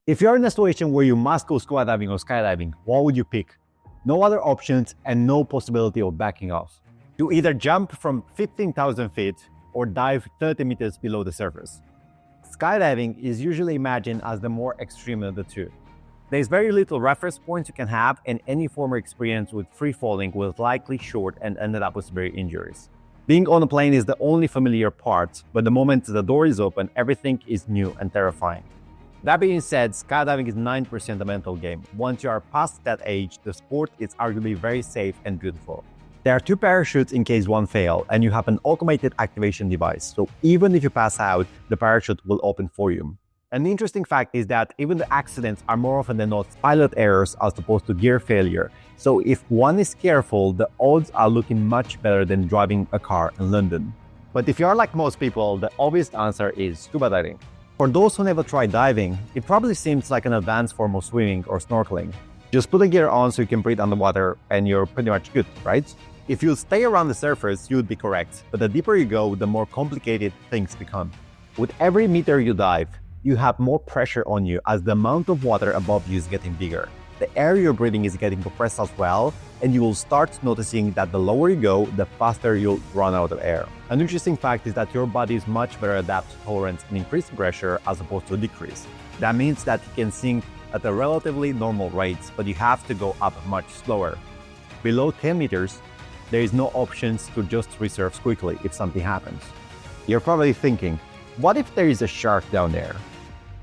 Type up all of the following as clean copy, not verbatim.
If you're in a situation where you must go scuba diving or skydiving, what would you pick? No other options and no possibility of backing off. You either jump from 15,000 feet or dive 30 meters below the surface. Skydiving is usually imagined as the more extreme of the two. There's very little reference points you can have, and any former experience with free falling was likely short and ended up with severe injuries. Being on a plane is the only familiar part, but the moment the door is open, everything is new and terrifying. That being said, skydiving is 9% a mental game. Once you are past that age, the sport is arguably very safe and beautiful. There are 2 parachutes in case one fails, and you have an automated activation device, so even if you pass out, the parachute will open for you. An interesting fact is that even the accidents are more often than not pilot errors as opposed to gear failure, so if one is careful, the odds are looking much better than driving a car in London. But if you are like most people, the obvious answer is scuba diving. For those who never tried diving, it probably seems like an advanced form of swimming or snorkeling. Just put a gear on so you can breathe underwater and you're pretty much good, right? If you stay around the surface, you would be correct, but the deeper you go, the more complicated things become. With every meter you dive, you have more pressure on you as the amount of water above you is getting bigger. The air you're breathing is getting compressed as well, and you will start noticing that the lower you go, the faster you'll run out of air. An interesting fact is that your body is much better adapted to tolerance an increased pressure as opposed to a decrease. That means that you can sink at a relatively normal rate, but you have to go up much slower. Below 10 meters, there is no options to just resurface quickly if something happens. You're probably thinking, what if there is a shark down there?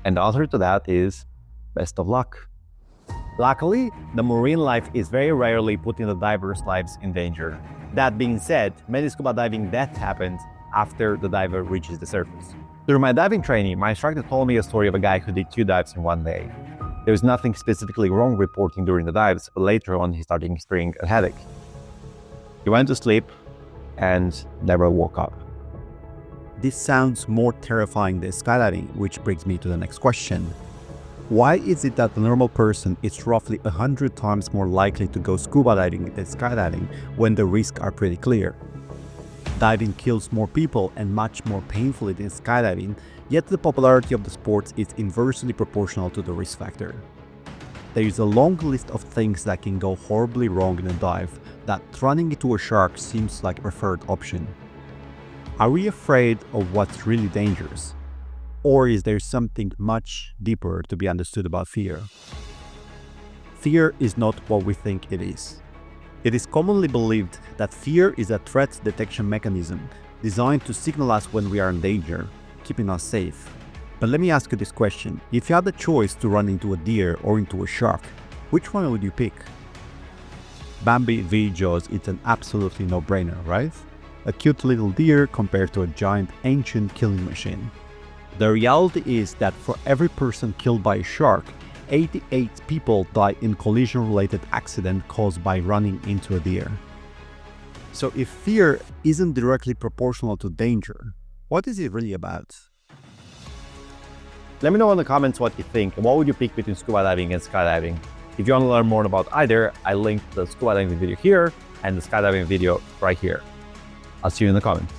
And the answer to that is, best of luck. Luckily, the marine life is very rarely putting the divers' lives in danger. That being said, many scuba diving deaths happen after the diver reaches the surface. Through my diving training, my instructor told me a story of a guy who did 2 dives in one day. There was nothing specifically wrong reporting during the dives, but later on he started experiencing a headache. He went to sleep and never woke up. This sounds more terrifying than skydiving, which brings me to the next question. Why is it that the normal person is roughly 100 times more likely to go scuba diving than skydiving when the risks are pretty clear? Diving kills more people and much more painfully than skydiving, yet the popularity of the sport is inversely proportional to the risk factor. There is a long list of things that can go horribly wrong in a dive that running into a shark seems like a preferred option. Are we afraid of what's really dangerous? Or is there something much deeper to be understood about fear? Fear is not what we think it is. It is commonly believed that fear is a threat detection mechanism designed to signal us when we are in danger, keeping us safe. But let me ask you this question. If you had the choice to run into a deer or into a shark, which one would you pick? Bambi v Jaws is an absolutely no-brainer, right? A cute little deer compared to a giant ancient killing machine. The reality is that for every person killed by a shark, 88 people die in collision-related accident caused by running into a deer. So if fear isn't directly proportional to danger, what is it really about? Let me know in the comments what you think and what would you pick between scuba diving and skydiving. If you want to learn more about either, I linked the scuba diving video here and the skydiving video right here. I'll see you in the comments.